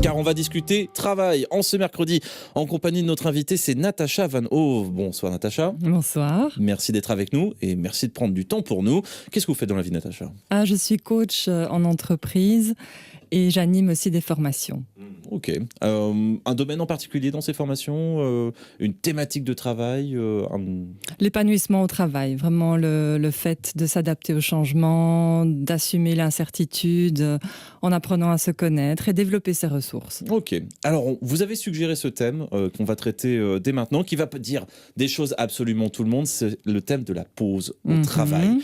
Car on va discuter travail en ce mercredi en compagnie de notre invitée, c'est Natacha Van Hove. Bonsoir Natacha. Bonsoir. Merci d'être avec nous et merci de prendre du temps pour nous. Qu'est-ce que vous faites dans la vie, Natacha ? Je suis coach en entreprise et j'anime aussi des formations. Ok. Un domaine en particulier dans ces formations, une thématique de travail L'épanouissement au travail, vraiment le fait de s'adapter au changement, d'assumer l'incertitude en apprenant à se connaître et développer ses ressources. Ok. Alors, vous avez suggéré ce thème qu'on va traiter dès maintenant, qui va dire des choses à absolument tout le monde, c'est le thème de la pause au travail.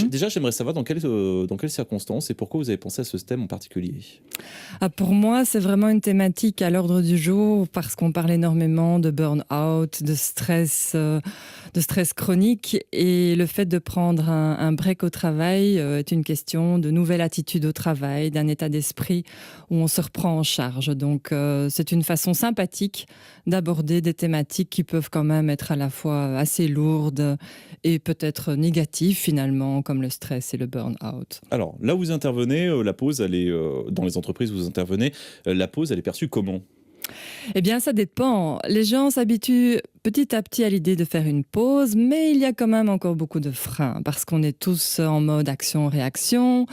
Déjà, j'aimerais savoir dans quelles circonstances et pourquoi vous avez pensé à ce thème en particulier. Pour moi, c'est vraiment une thématique à l'ordre du jour parce qu'on parle énormément de burn-out, de stress chronique, et le fait de prendre un break au travail est une question de nouvelle attitude au travail, d'un état d'esprit où on se reprend en charge. Donc c'est une façon sympathique d'aborder des thématiques qui peuvent quand même être à la fois assez lourdes et peut-être négatives finalement, comme le stress et le burn-out. Alors là où vous intervenez, la pause, elle est dans les entreprises où vous intervenez, la pause, elle est perçue comment ? Eh bien, ça dépend. Les gens s'habituent petit à petit à l'idée de faire une pause, mais il y a quand même encore beaucoup de freins, parce qu'on est tous en mode action-réaction,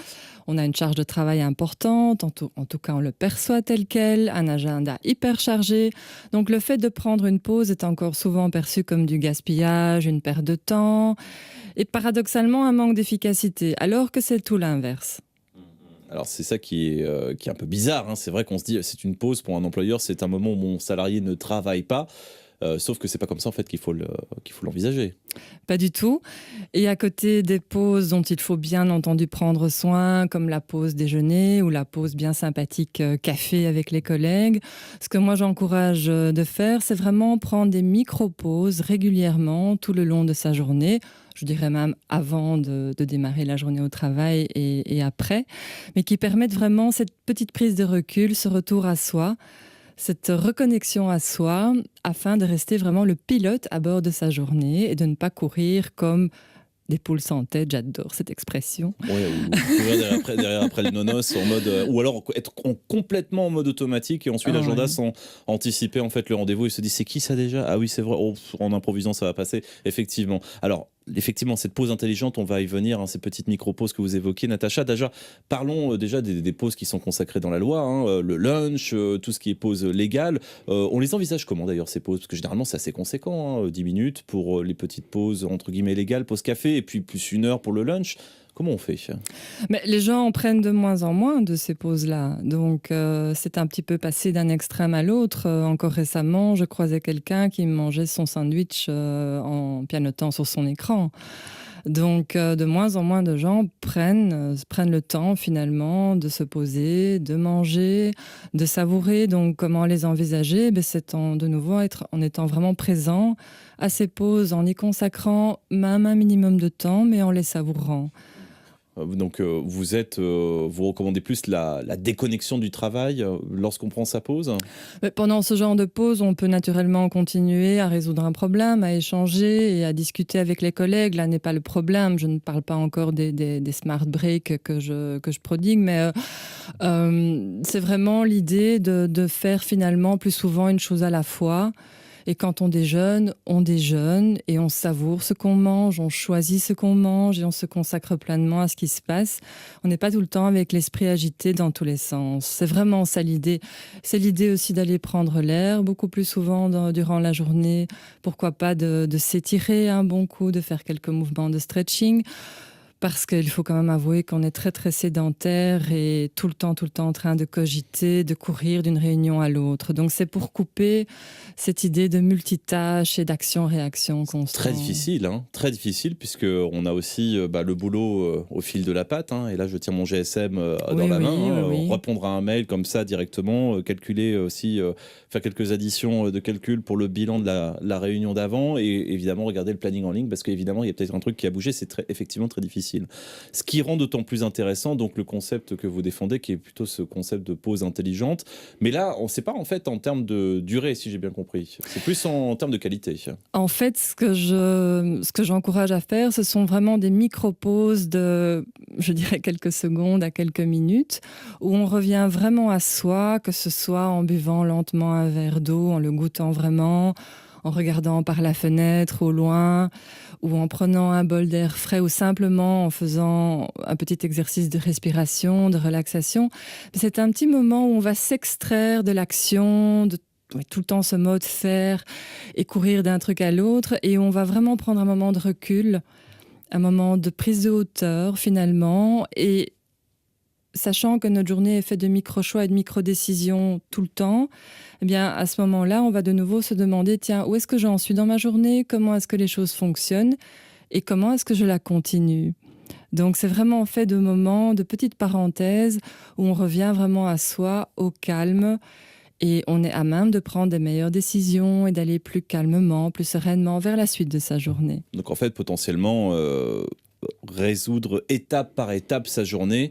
on a une charge de travail importante, en tout cas on le perçoit tel quel, un agenda hyper chargé. Donc le fait de prendre une pause est encore souvent perçu comme du gaspillage, une perte de temps, et paradoxalement un manque d'efficacité, alors que c'est tout l'inverse. Alors c'est ça qui est un peu bizarre, hein. C'est vrai qu'on se dit c'est une pause pour un employeur, c'est un moment où mon salarié ne travaille pas, sauf que c'est pas comme ça en fait qu'il faut l'envisager. Pas du tout. Et à côté des pauses dont il faut bien entendu prendre soin, comme la pause déjeuner ou la pause bien sympathique café avec les collègues, ce que moi j'encourage de faire, c'est vraiment prendre des micro-pauses régulièrement tout le long de sa journée. Je dirais même avant de démarrer la journée au travail et après, mais qui permettent vraiment cette petite prise de recul, ce retour à soi, cette reconnexion à soi, afin de rester vraiment le pilote à bord de sa journée et de ne pas courir comme des poules sans tête. J'adore cette expression. Ouais, ou courir derrière après le nonos en mode, ou alors être complètement en mode automatique et ensuite l'agenda sans anticiper en fait le rendez-vous et se dit c'est qui ça déjà ? Ah oui c'est vrai, en improvisant ça va passer, effectivement. Alors effectivement, cette pause intelligente, on va y venir, hein, ces petites micro-pauses que vous évoquez, Natacha. Déjà, parlons déjà des pauses qui sont consacrées dans la loi, hein, le lunch, tout ce qui est pause légale. On les envisage comment d'ailleurs ces pauses ? Parce que généralement, c'est assez conséquent, hein, 10 minutes pour les petites pauses entre guillemets légales, pause café, et puis plus 1 heure pour le lunch. Comment on fait ? Mais les gens en prennent de moins en moins de ces pauses-là. Donc, c'est un petit peu passé d'un extrême à l'autre. Encore récemment, je croisais quelqu'un qui mangeait son sandwich en pianotant sur son écran. Donc, de moins en moins de gens prennent le temps, finalement, de se poser, de manger, de savourer. Donc, comment les envisager ? C'est de nouveau en étant vraiment présent à ces pauses, en y consacrant même un minimum de temps, mais en les savourant. Donc vous recommandez plus la déconnexion du travail lorsqu'on prend sa pause ? Mais pendant ce genre de pause, on peut naturellement continuer à résoudre un problème, à échanger et à discuter avec les collègues. Là n'est pas le problème. Je ne parle pas encore des smart breaks que je prodigue, mais c'est vraiment l'idée de faire finalement plus souvent une chose à la fois. Et quand on déjeune et on savoure ce qu'on mange, on choisit ce qu'on mange et on se consacre pleinement à ce qui se passe. On n'est pas tout le temps avec l'esprit agité dans tous les sens. C'est vraiment ça l'idée. C'est l'idée aussi d'aller prendre l'air beaucoup plus souvent durant la journée. Pourquoi pas de s'étirer un bon coup, de faire quelques mouvements de stretching. Parce qu'il faut quand même avouer qu'on est très très sédentaire et tout le temps en train de cogiter, de courir d'une réunion à l'autre. Donc c'est pour couper cette idée de multitâche et d'action-réaction constante. Très difficile puisque on a aussi le boulot au fil de la patte. Hein, et là je tiens mon GSM dans la main, répondre à un mail comme ça directement, calculer aussi, faire quelques additions de calcul pour le bilan de la réunion d'avant et évidemment regarder le planning en ligne parce qu'évidemment il y a peut-être un truc qui a bougé, c'est effectivement très difficile. facile. Ce qui rend d'autant plus intéressant donc le concept que vous défendez, qui est plutôt ce concept de pause intelligente. Mais là, on ne sait pas en fait en termes de durée, si j'ai bien compris. C'est plus en termes de qualité. En fait, ce que j'encourage à faire, ce sont vraiment des micro-pauses de, je dirais, quelques secondes à quelques minutes, où on revient vraiment à soi, que ce soit en buvant lentement un verre d'eau, en le goûtant vraiment, en regardant par la fenêtre au loin, ou en prenant un bol d'air frais, ou simplement en faisant un petit exercice de respiration, de relaxation. C'est un petit moment où on va s'extraire de l'action, de tout le temps ce mode faire et courir d'un truc à l'autre, et on va vraiment prendre un moment de recul, un moment de prise de hauteur finalement, et sachant que notre journée est faite de micro-choix et de micro-décisions tout le temps, eh bien, à ce moment-là, on va de nouveau se demander, tiens, où est-ce que j'en suis dans ma journée? Comment est-ce que les choses fonctionnent? Et comment est-ce que je la continue? Donc, c'est vraiment fait de moments, de petites parenthèses, où on revient vraiment à soi, au calme, et on est à même de prendre des meilleures décisions et d'aller plus calmement, plus sereinement vers la suite de sa journée. Donc en fait, potentiellement, résoudre étape par étape sa journée,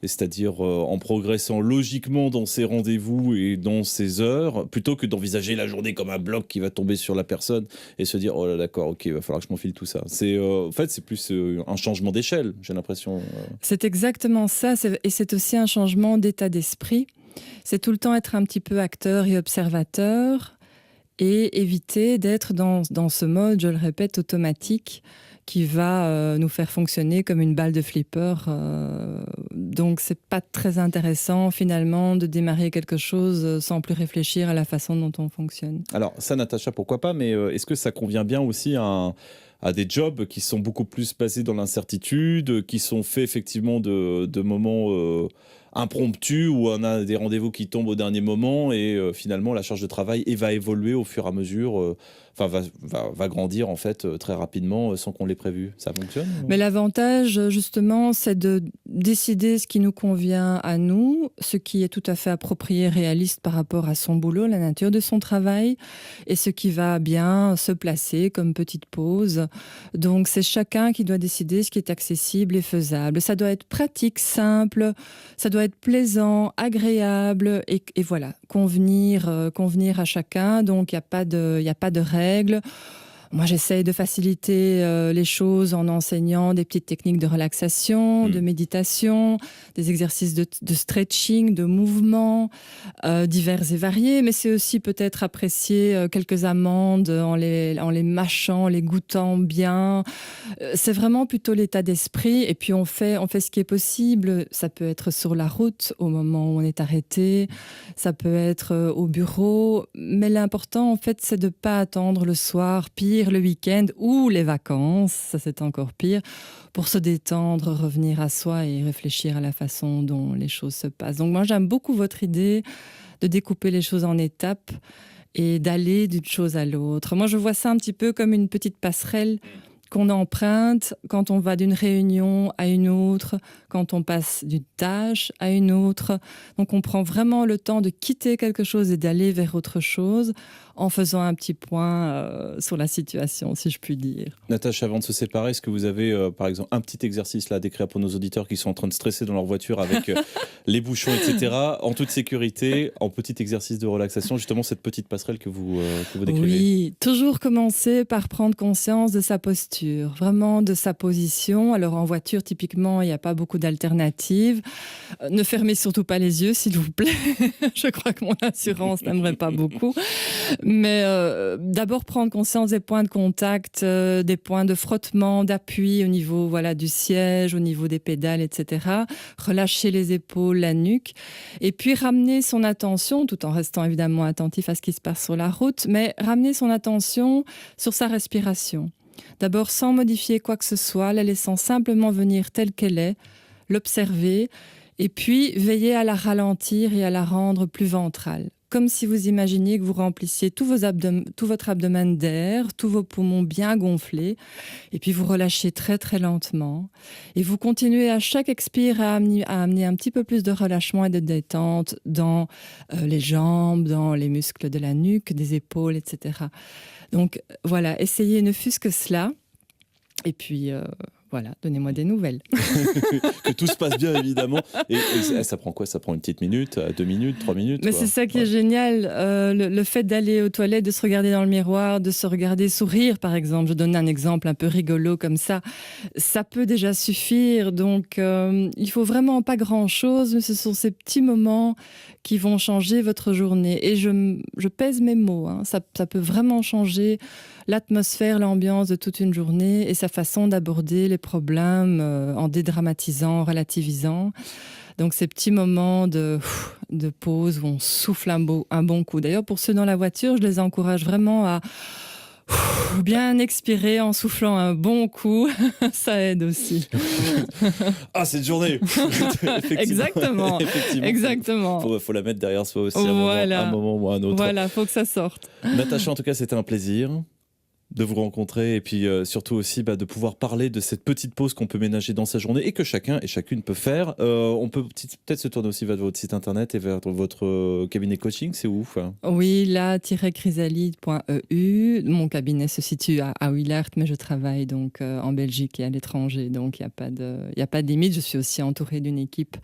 c'est-à-dire en progressant logiquement dans ses rendez-vous et dans ses heures, plutôt que d'envisager la journée comme un bloc qui va tomber sur la personne et se dire « Oh là, d'accord, ok, il va falloir que je m'enfile tout ça ». En fait, c'est plus un changement d'échelle, j'ai l'impression. C'est exactement ça, et c'est aussi un changement d'état d'esprit. C'est tout le temps être un petit peu acteur et observateur et éviter d'être dans ce mode, je le répète, automatique, qui va nous faire fonctionner comme une balle de flipper. Donc, c'est pas très intéressant, finalement, de démarrer quelque chose sans plus réfléchir à la façon dont on fonctionne. Alors, ça, Natacha, pourquoi pas, mais est-ce que ça convient bien aussi à des jobs qui sont beaucoup plus basés dans l'incertitude, qui sont faits effectivement de moments impromptus où on a des rendez-vous qui tombent au dernier moment et finalement la charge de travail va évoluer au fur et à mesure, va grandir en fait très rapidement sans qu'on l'ait prévu. Ça fonctionne? Mais l'avantage justement, c'est de décider ce qui nous convient à nous, ce qui est tout à fait approprié, réaliste par rapport à son boulot, la nature de son travail, et ce qui va bien se placer comme petite pause. Donc c'est chacun qui doit décider ce qui est accessible et faisable. Ça doit être pratique, simple, ça doit être plaisant, agréable, et voilà, convenir à chacun. Donc il n'y a pas de règles. Moi, j'essaye de faciliter les choses en enseignant des petites techniques de relaxation, de méditation, des exercices de stretching, de mouvement divers et variés. Mais c'est aussi peut-être apprécier quelques amandes en les mâchant, les goûtant bien. C'est vraiment plutôt l'état d'esprit. Et puis, on fait ce qui est possible. Ça peut être sur la route, au moment où on est arrêté. Ça peut être au bureau. Mais l'important, en fait, c'est de ne pas attendre le soir, pire, le week-end ou les vacances, ça c'est encore pire, pour se détendre, revenir à soi et réfléchir à la façon dont les choses se passent. Donc moi j'aime beaucoup votre idée de découper les choses en étapes et d'aller d'une chose à l'autre. Moi je vois ça un petit peu comme une petite passerelle qu'on emprunte quand on va d'une réunion à une autre, quand on passe d'une tâche à une autre. Donc on prend vraiment le temps de quitter quelque chose et d'aller vers autre chose en faisant un petit point sur la situation, si je puis dire. Natacha, avant de se séparer, est-ce que vous avez, par exemple, un petit exercice là à décrire pour nos auditeurs qui sont en train de stresser dans leur voiture avec les bouchons, etc., en toute sécurité, en petit exercice de relaxation, justement cette petite passerelle que vous décrivez? Oui, toujours commencer par prendre conscience de sa posture, vraiment de sa position. Alors en voiture, typiquement, il n'y a pas beaucoup d'alternatives. Ne fermez surtout pas les yeux, s'il vous plaît. Je crois que mon assurance n'aimerait pas beaucoup. Mais d'abord prendre conscience des points de contact, des points de frottement, d'appui au niveau du siège, au niveau des pédales, etc. Relâcher les épaules, la nuque. Et puis ramener son attention, tout en restant évidemment attentif à ce qui se passe sur la route, mais ramener son attention sur sa respiration. D'abord sans modifier quoi que ce soit, la laissant simplement venir telle qu'elle est, l'observer, et puis veiller à la ralentir et à la rendre plus ventrale. Comme si vous imaginiez que vous remplissiez tout votre abdomen d'air, tous vos poumons bien gonflés, et puis vous relâchez très très lentement. Et vous continuez à chaque expire à amener un petit peu plus de relâchement et de détente dans les jambes, dans les muscles de la nuque, des épaules, etc. Donc voilà, essayez ne fût-ce que cela. Et puis voilà, donnez-moi des nouvelles. Que tout se passe bien, évidemment. Et ça prend quoi? Ça prend une petite minute, 2 minutes, 3 minutes? Mais c'est ça qui est génial, le fait d'aller aux toilettes, de se regarder dans le miroir, de se regarder sourire, par exemple. Je donne un exemple un peu rigolo comme ça. Ça peut déjà suffire. Donc, il faut vraiment pas grand-chose, mais ce sont ces petits moments qui vont changer votre journée. Et je pèse mes mots, hein. Ça peut vraiment changer l'atmosphère, l'ambiance de toute une journée et sa façon d'aborder les problèmes en dédramatisant, en relativisant. Donc ces petits moments de pause où on souffle un bon coup. D'ailleurs, pour ceux dans la voiture, je les encourage vraiment à bien expirer en soufflant un bon coup. Ça aide aussi. Ah, cette journée. Exactement. Effectivement. Faut la mettre derrière soi aussi, un moment ou un autre. Voilà, faut que ça sorte. Natacha, en tout cas, c'était un plaisir de vous rencontrer et puis surtout aussi de pouvoir parler de cette petite pause qu'on peut ménager dans sa journée et que chacun et chacune peut faire. On peut peut-être se tourner aussi vers votre site internet et vers votre cabinet coaching, c'est où? Oui, la-chrysalide.eu. Mon cabinet se situe à Willaert, mais je travaille donc en Belgique et à l'étranger, donc il n'y a pas de limite. Je suis aussi entourée d'une équipe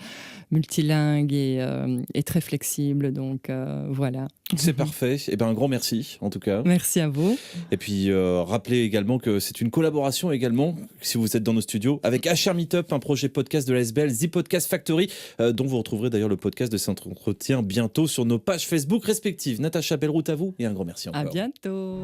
multilingue et très flexible, donc voilà. C'est parfait. Eh ben, un grand merci, en tout cas. Merci à vous. Et puis, rappelez également que c'est une collaboration également, si vous êtes dans nos studios, avec HR Meetup, un projet podcast de la SBL, The Podcast Factory, dont vous retrouverez d'ailleurs le podcast de cet entretien bientôt sur nos pages Facebook respectives. Natacha, belle route à vous et un grand merci encore. À bientôt.